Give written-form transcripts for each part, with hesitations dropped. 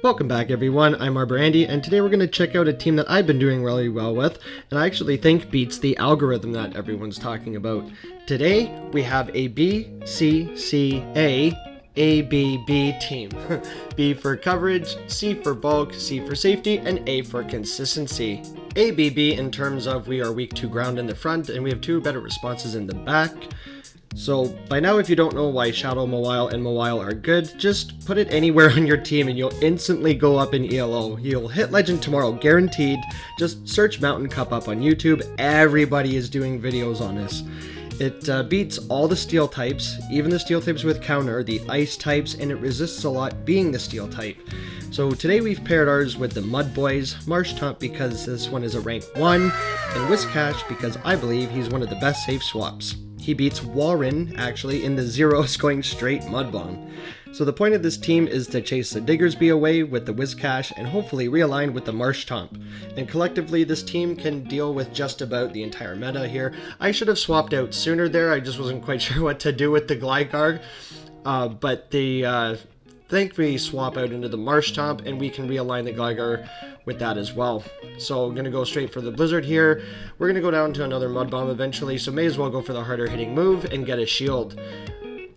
Welcome back everyone, I'm Arbor Andy, and today we're going to check out a team that I've been doing really well with, and I actually think beats the algorithm that everyone's talking about. Today, we have a BCCA ABB team. B for coverage, C for bulk, C for safety, and A for consistency. ABB in terms of we are weak to ground in the front, and we have two better responses in the back. So by now, if you don't know why Shadow Mawile and Mawile are good, just put it anywhere on your team and you'll instantly go up in ELO. You'll hit Legend tomorrow, guaranteed. Just search Mountain Cup up on YouTube. Everybody is doing videos on this. It beats all the steel types, even the steel types with counter, the ice types, and it resists a lot being the steel type. So today we've paired ours with the Mudboys, Marshtomp because this one is a rank 1, and Whiscash because I believe he's one of the best safe swaps. He beats Warren, actually, in the zeros going straight Mud Bomb. So the point of this team is to chase the Diggersby away with the Whiscash and hopefully realign with the Marshtomp. And collectively, this team can deal with just about the entire meta here. I should have swapped out sooner there, I just wasn't quite sure what to do with the Gligar. But the think we swap out into the Marshtomp and we can realign the Gligar with that as well. So I'm going to go straight for the Blizzard here. We're going to go down to another Mud Bomb eventually, so may as well go for the harder hitting move and get a shield.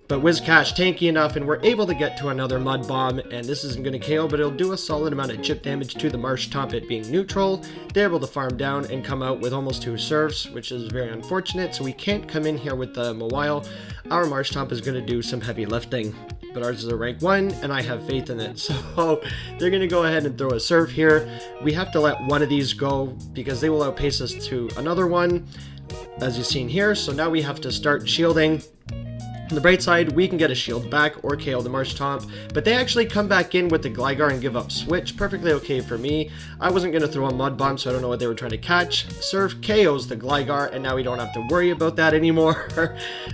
But Whiscash tanky enough and we're able to get to another Mud Bomb, and this isn't going to KO, but it'll do a solid amount of chip damage to the Marshtomp, it being neutral. They're able to farm down and come out with almost 2 surfs, which is very unfortunate, so we can't come in here with the Mawile. Our Marshtomp is going to do some heavy lifting. But ours is a rank 1, and I have faith in it. So they're going to go ahead and throw a surf here. We have to let one of these go because they will outpace us to another one, as you've seen here. So now we have to start shielding. On the bright side, we can get a shield back or KO the Marshtomp, but they actually come back in with the Gligar and give up switch. Perfectly okay for me. I wasn't going to throw a Mud Bomb, so I don't know what they were trying to catch. Surf KOs the Gligar, and now we don't have to worry about that anymore.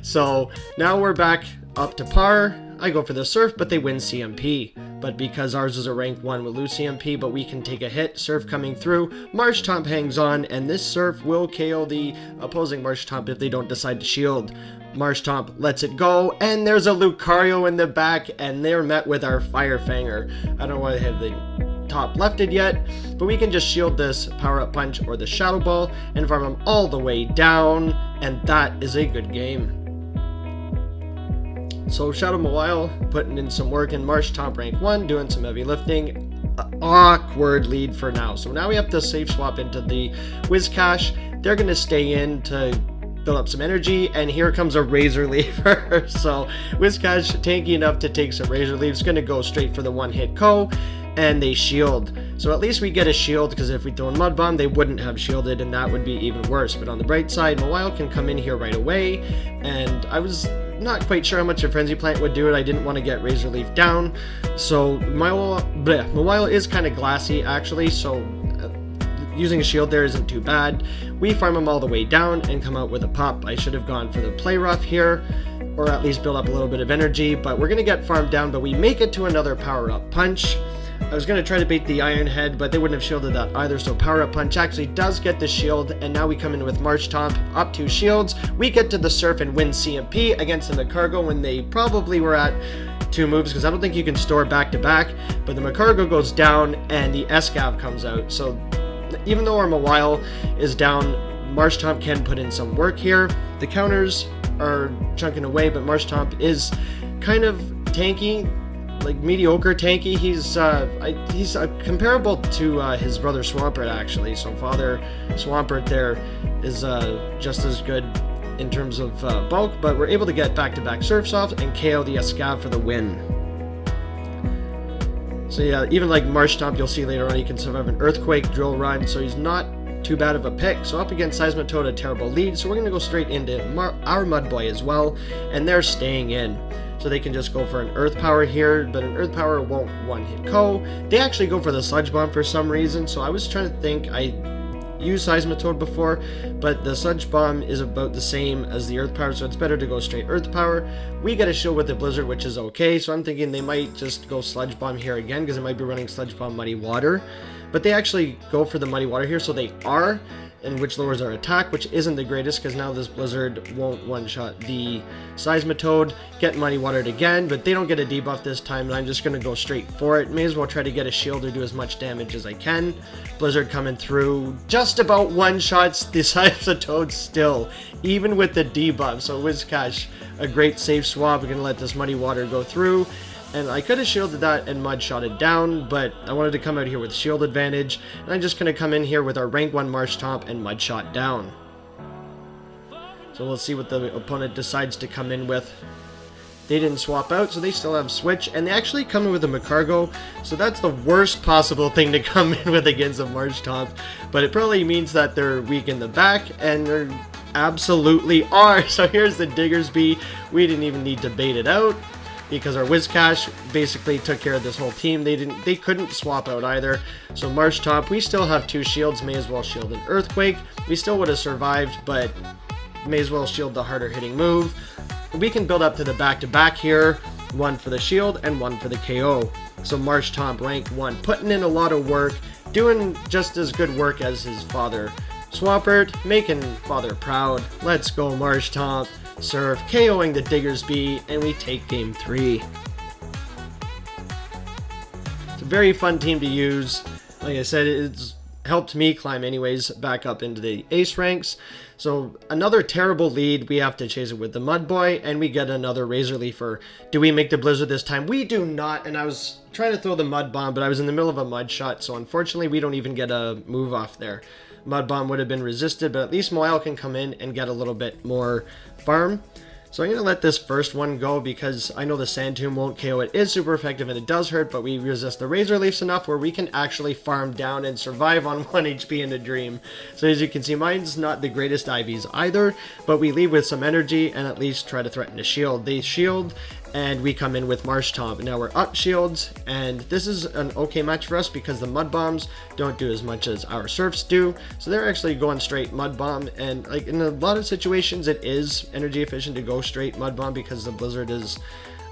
So now we're back up to par. I go for the Surf, but they win CMP. But because ours is a rank 1, we'll lose CMP, but we can take a hit. Surf coming through. Marshtomp hangs on, and this Surf will KO the opposing Marshtomp if they don't decide to shield. Marshtomp lets it go, and there's a Lucario in the back, and they're met with our Fire Fanger. I don't want to have the top lefted yet, but we can just shield this Power-Up Punch or the Shadow Ball and farm them all the way down, and that is a good game. So Shadow Mawile putting in some work in Marshtomp rank 1, doing some heavy lifting. Awkward lead for now. So now we have to safe swap into the Whiscash. They're going to stay in to build up some energy, and here comes a Razor Leaver. So Whiscash tanky enough to take some Razor Leaves, going to go straight for the one-hit KO, and they shield. So at least we get a shield, because if we throw in Mud Bomb, they wouldn't have shielded, and that would be even worse. But on the bright side, Mawile can come in here right away, and I was not quite sure how much a Frenzy Plant would do it. I didn't want to get Razor Leaf down. So Mawile is kind of glassy actually, so using a shield there isn't too bad. We farm him all the way down and come out with a pop. I should have gone for the Play Rough here, or at least build up a little bit of energy, but we're going to get farmed down, but we make it to another Power-Up Punch. I was going to try to bait the Iron Head, but they wouldn't have shielded that either, so Power-Up Punch actually does get the shield, and now we come in with Marshtomp, up 2 shields. We get to the Surf and win CMP against the Macargo when they probably were at 2 moves, because I don't think you can store back-to-back, but the Macargo goes down, and the Escav comes out. So even though our Mawile is down, Marshtomp can put in some work here. The counters are chunking away, but Marshtomp is kind of tanky, like mediocre tanky. He's comparable to his brother Swampert actually. So Father Swampert there is just as good in terms of bulk, but we're able to get back-to-back Surfs off and KO the Escav for the win. So yeah, even like Marshtomp, you'll see later on, he can survive an Earthquake, Drill Run, so he's not too bad of a pick. So up against Seismitoad, a terrible lead, so we're going to go straight into our Mudboy as well, and they're staying in. So they can just go for an Earth Power here, but an Earth Power won't one-hit KO. They actually go for the Sludge Bomb for some reason, so I was trying to think, I used Seismitoad before, but the Sludge Bomb is about the same as the Earth Power, so it's better to go straight Earth Power. We get a shield with the Blizzard, which is okay, so I'm thinking they might just go Sludge Bomb here again, because they might be running Sludge Bomb Muddy Water. But they actually go for the Muddy Water here, so they are, and which lowers our attack, which isn't the greatest because now this Blizzard won't one-shot the Seismitoad. Get Muddy Watered again, but they don't get a debuff this time, and I'm just going to go straight for it. May as well try to get a shield or do as much damage as I can. Blizzard coming through, just about one-shots the Seismitoad still, even with the debuff. So Whiscash, a great safe swap. We're going to let this Muddy Water go through. And I could have shielded that and mud shot it down, but I wanted to come out here with shield advantage, and I'm just going to come in here with our rank 1 Marshtomp and mud shot down. So we'll see what the opponent decides to come in with. They didn't swap out, so they still have switch, and they actually come in with a Macargo, so that's the worst possible thing to come in with against a Marshtomp, but it probably means that they're weak in the back, and they're absolutely are. So here's the Diggersby. We didn't even need to bait it out, because our Whiscash basically took care of this whole team. They couldn't swap out either. So Marshtomp, we still have 2 shields, may as well shield an Earthquake. We still would have survived, but may as well shield the harder hitting move. We can build up to the back-to-back here, 1 for the shield and 1 for the KO. So Marshtomp rank 1, putting in a lot of work, doing just as good work as his father Swampert, making father proud. Let's go Marshtomp. Serve, KOing the Diggersby, and we take game 3. It's a very fun team to use. Like I said, it's helped me climb anyways back up into the ace ranks. So another terrible lead, we have to chase it with the Mudboy, and we get another Razor Leafer. Do we make the Blizzard this time? We do not, and I was trying to throw the Mud Bomb, but I was in the middle of a Mud Shot, so unfortunately we don't even get a move off there. Mud Bomb would have been resisted, but at least Mawile can come in and get a little bit more farm. So I'm going to let this first one go because I know the Sand Tomb won't KO. It is super effective and it does hurt, but we resist the Razor Leafs enough where we can actually farm down and survive on 1 HP in a dream. So as you can see, mine's not the greatest IVs either, but we leave with some energy and at least try to threaten a shield. They shield and we come in with Marshtomp. Now we're up shields, and this is an okay match for us because the Mud Bombs don't do as much as our Surfs do. So they're actually going straight Mud Bomb, and like in a lot of situations it is energy efficient to go straight Mud Bomb because the Blizzard is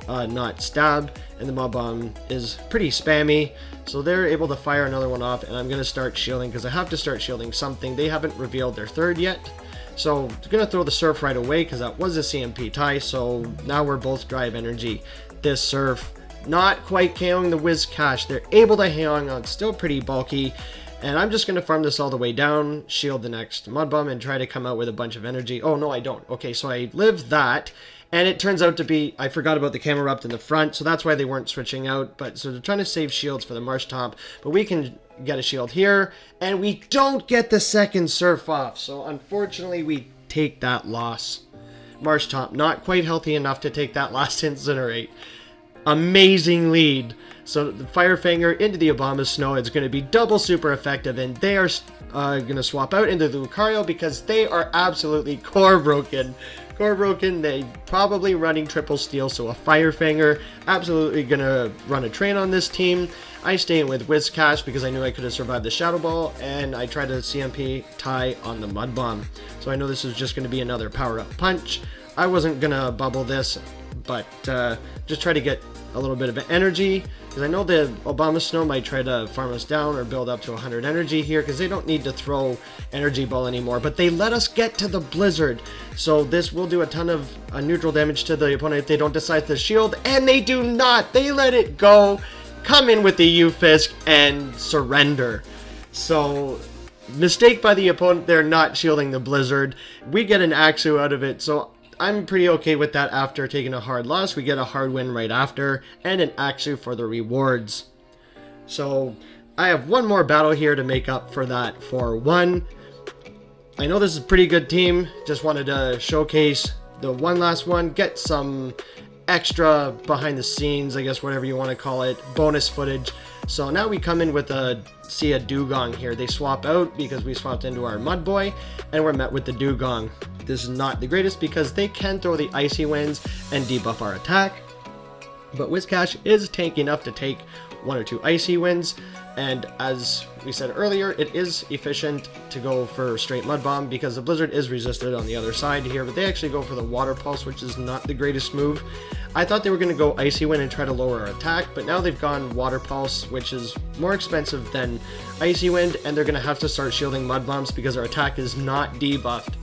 not stab, and the Mud Bomb is pretty spammy. So they're able to fire another one off, and I'm going to start shielding because I have to start shielding something. They haven't revealed their third yet. So I'm going to throw the Surf right away because that was a CMP tie. So now we're both drive energy. This Surf not quite KOing the Whiscash. They're able to hang on, still pretty bulky. And I'm just going to farm this all the way down, shield the next Mud Bomb, and try to come out with a bunch of energy. Oh, no, I don't. Okay, so I live that. And it turns out to be, I forgot about the Camerupt in the front, so that's why they weren't switching out. But so they're trying to save shields for the Marshtomp, but we can get a shield here, and we don't get the second Surf off. So unfortunately, we take that loss. Marshtomp not quite healthy enough to take that last Incinerate. Amazing lead. So the Firefanger into the Obama Snow, it's going to be double super effective, and they are going to swap out into the Lucario because they are absolutely core broken. Core broken, they probably running triple steal, so a Firefanger absolutely going to run a train on this team. I stay in with Whiscash because I knew I could have survived the Shadow Ball, and I tried to CMP tie on the Mud Bomb. So I know this is just going to be another power-up punch. I wasn't going to bubble this, but just try to get a little bit of energy, because I know the Obama Snow might try to farm us down or build up to 100 energy here, because they don't need to throw Energy Ball anymore, but they let us get to the Blizzard, so this will do a ton of neutral damage to the opponent if they don't decide to shield, and they do not. They let it go, come in with the Ufisk, and surrender. So mistake by the opponent, they're not shielding the Blizzard. We get an Axu out of it, so I'm pretty okay with that. After taking a hard loss, we get a hard win right after, and an Axu for the rewards. So I have one more battle here to make up for that 4-1. I know this is a pretty good team, just wanted to showcase the one last one, get some extra behind the scenes, I guess whatever you want to call it, bonus footage. So now we come in with a Dugong here. They swap out because we swapped into our Mudboy, and we're met with the Dugong. This is not the greatest because they can throw the Icy Winds and debuff our attack, but Whiscash is tanky enough to take 1 or 2 Icy Winds, and as we said earlier, it is efficient to go for straight Mud Bomb because the Blizzard is resisted on the other side here, but they actually go for the Water Pulse, which is not the greatest move. I thought they were going to go Icy Wind and try to lower our attack, but now they've gone Water Pulse, which is more expensive than Icy Wind, and they're going to have to start shielding Mud Bombs because our attack is not debuffed.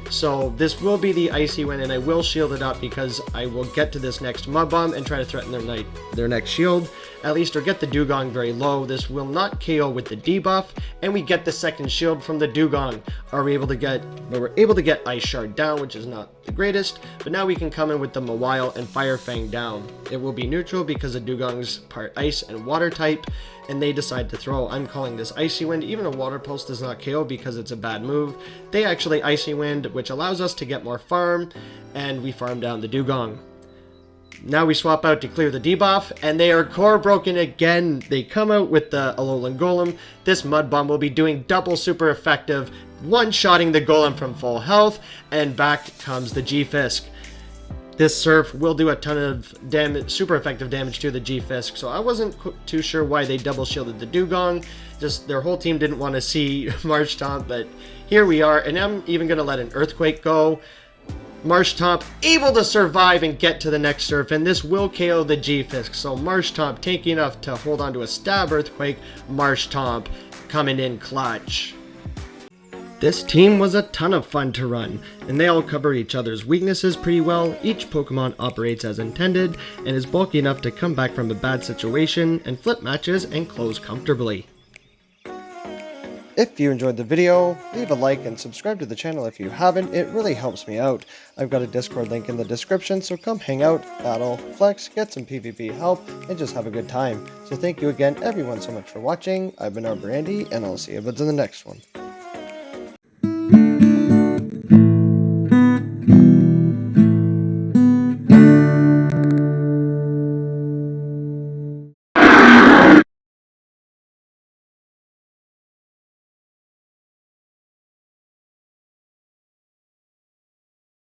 So this will be the Icy Wind, and I will shield it up because I will get to this next Mud Bomb and try to threaten their next shield, at least, or get the Dugong very low. This will not KO with the debuff, and we get the second shield from the Dugong. We're able to get Ice Shard down, which is not the greatest, but now we can come in with the Mawile and Fire Fang down. It will be neutral because the Dugong's part Ice and Water type, and they decide to throw. I'm calling this Icy Wind. Even a Water Pulse does not KO because it's a bad move. They actually Icy Wind, which allows us to get more farm, and we farm down the Dugong. Now we swap out to clear the debuff, and they are core broken again. They come out with the Alolan Golem. This Mud Bomb will be doing double super effective, one-shotting the Golem from full health, and back comes the G-Fisk. This Surf will do a ton of damage, super effective damage to the G-Fisk, so I wasn't too sure why they double shielded the Dugong. Just their whole team didn't want to see Marshtomp, but here we are, and I'm even going to let an Earthquake go. Marshtomp able to survive and get to the next Surf, and this will KO the G-Fisk, so Marshtomp tanky enough to hold on to a Stab Earthquake. Marshtomp coming in clutch. This team was a ton of fun to run, and they all cover each other's weaknesses pretty well. Each Pokemon operates as intended, and is bulky enough to come back from a bad situation and flip matches and close comfortably. If you enjoyed the video, leave a like and subscribe to the channel if you haven't. It really helps me out. I've got a Discord link in the description, so come hang out, battle, flex, get some PvP help, and just have a good time. So thank you again everyone so much for watching. I've been Arbor Andy, and I'll see you in the next one.